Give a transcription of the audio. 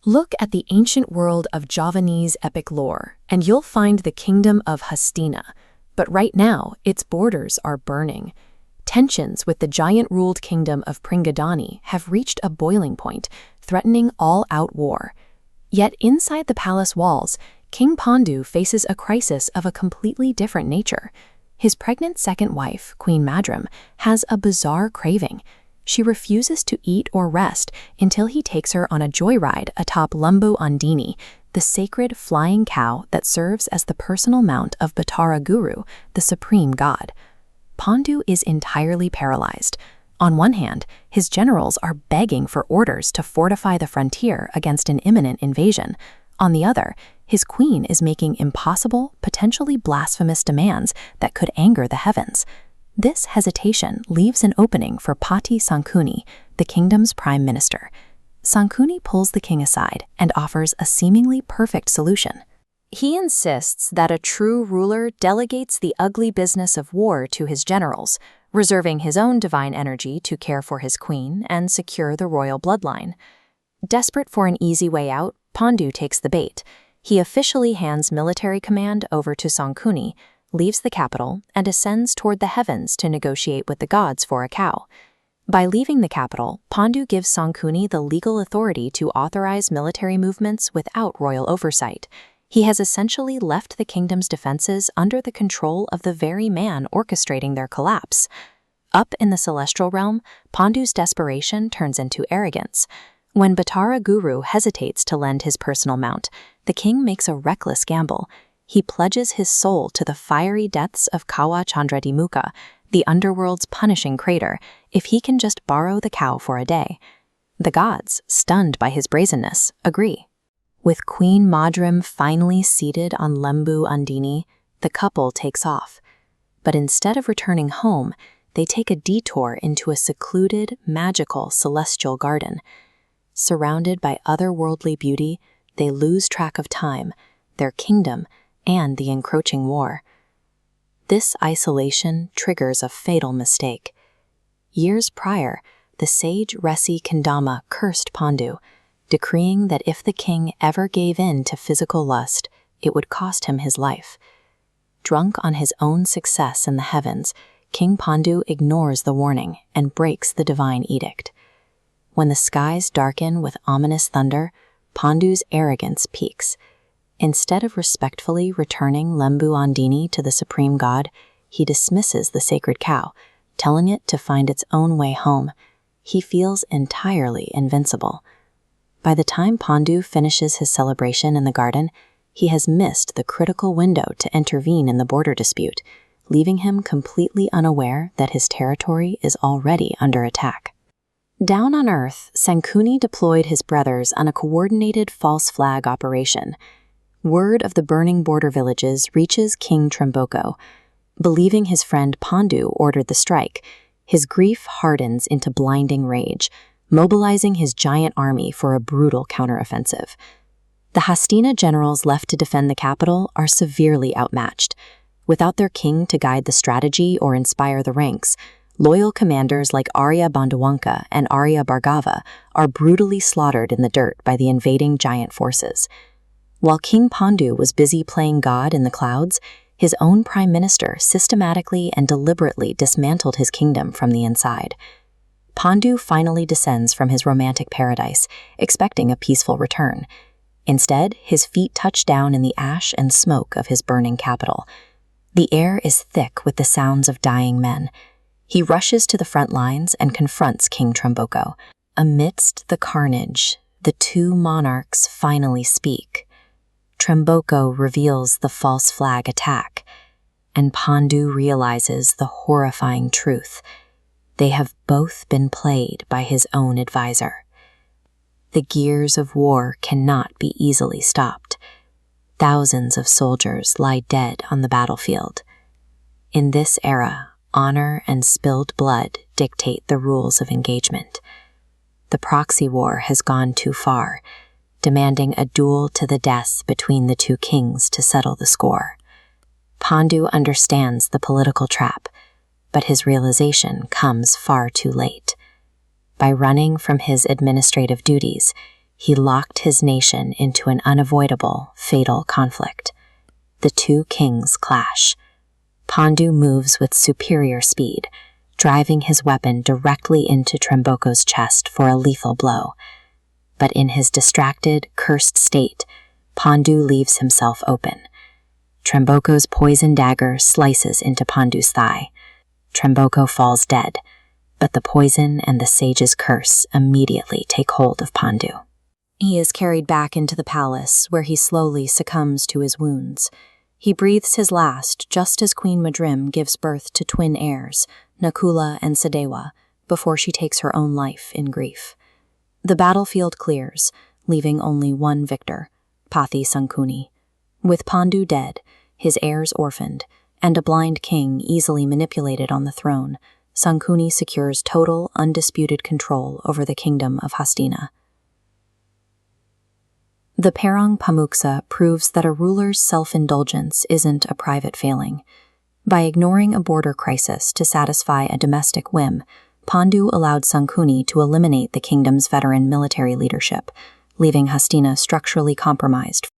Look at the ancient world of Javanese epic lore, and you'll find the kingdom of Hastina. But right now, its borders are burning. Tensions with the giant-ruled kingdom of Pringadani have reached a boiling point, threatening all-out war. Yet inside the palace walls, King Pandu faces a crisis of a completely different nature. His pregnant second wife, Queen Madrim, has a bizarre craving. She refuses to eat or rest until he takes her on a joyride atop Lembu Andini, the sacred flying cow that serves as the personal mount of Batara Guru, the supreme god. Pandu is entirely paralyzed. On one hand, his generals are begging for orders to fortify the frontier against an imminent invasion. On the other, his queen is making impossible, potentially blasphemous demands that could anger the heavens. This hesitation leaves an opening for Patih Sangkuni, the kingdom's prime minister. Sangkuni pulls the king aside and offers a seemingly perfect solution. He insists that a true ruler delegates the ugly business of war to his generals, reserving his own divine energy to care for his queen and secure the royal bloodline. Desperate for an easy way out, Pandu takes the bait. He officially hands military command over to Sangkuni, leaves the capital, and ascends toward the heavens to negotiate with the gods for a cow. By leaving the capital, Pandu gives Sangkuni the legal authority to authorize military movements without royal oversight. He has essentially left the kingdom's defenses under the control of the very man orchestrating their collapse. Up in the celestial realm, Pandu's desperation turns into arrogance. When Batara Guru hesitates to lend his personal mount, the king makes a reckless gamble. He pledges his soul to the fiery depths of Kawa Chandradimukha, the underworld's punishing crater, if he can just borrow the cow for a day. The gods, stunned by his brazenness, agree. With Queen Madrim finally seated on Lembu Andini, the couple takes off. But instead of returning home, they take a detour into a secluded, magical celestial garden. Surrounded by otherworldly beauty, they lose track of time, their kingdom, and the encroaching war. This isolation triggers a fatal mistake. Years prior, the sage Resi Kendama cursed Pandu, decreeing that if the king ever gave in to physical lust, it would cost him his life. Drunk on his own success in the heavens, King Pandu ignores the warning and breaks the divine edict. When the skies darken with ominous thunder, Pandu's arrogance peaks. Instead of respectfully returning Lembu Andini to the supreme god, he dismisses the sacred cow, telling it to find its own way home. He feels entirely invincible. By the time Pandu finishes his celebration in the garden, he has missed the critical window to intervene in the border dispute, leaving him completely unaware that his territory is already under attack. Down on Earth, Sangkuni deployed his brothers on a coordinated false flag operation. Word of the burning border villages reaches King Tremboko. Believing his friend Pandu ordered the strike, his grief hardens into blinding rage, mobilizing his giant army for a brutal counteroffensive. The Hastina generals left to defend the capital are severely outmatched. Without their king to guide the strategy or inspire the ranks, loyal commanders like Arya Bandawanka and Arya Bhargava are brutally slaughtered in the dirt by the invading giant forces. While King Pandu was busy playing God in the clouds, his own prime minister systematically and deliberately dismantled his kingdom from the inside. Pandu finally descends from his romantic paradise, expecting a peaceful return. Instead, his feet touch down in the ash and smoke of his burning capital. The air is thick with the sounds of dying men. He rushes to the front lines and confronts King Tremboko. Amidst the carnage, the two monarchs finally speak. Tremboko reveals the false flag attack, and Pandu realizes the horrifying truth. They have both been played by his own advisor. The gears of war cannot be easily stopped. Thousands of soldiers lie dead on the battlefield. In this era, honor and spilled blood dictate the rules of engagement. The proxy war has gone too far, demanding a duel to the death between the two kings to settle the score. Pandu understands the political trap, but his realization comes far too late. By running from his administrative duties, he locked his nation into an unavoidable, fatal conflict. The two kings clash. Pandu moves with superior speed, driving his weapon directly into Tremboko's chest for a lethal blow. But in his distracted, cursed state, Pandu leaves himself open. Tremboko's poison dagger slices into Pandu's thigh. Tremboko falls dead, but the poison and the sage's curse immediately take hold of Pandu. He is carried back into the palace, where he slowly succumbs to his wounds. He breathes his last just as Queen Madrim gives birth to twin heirs, Nakula and Sadewa, before she takes her own life in grief. The battlefield clears, leaving only one victor, Patih Sangkuni. With Pandu dead, his heirs orphaned, and a blind king easily manipulated on the throne, Sangkuni secures total, undisputed control over the kingdom of Hastina. The Perang Pamuksa proves that a ruler's self-indulgence isn't a private failing. By ignoring a border crisis to satisfy a domestic whim, Pandu allowed Sangkuni to eliminate the kingdom's veteran military leadership, leaving Hastina structurally compromised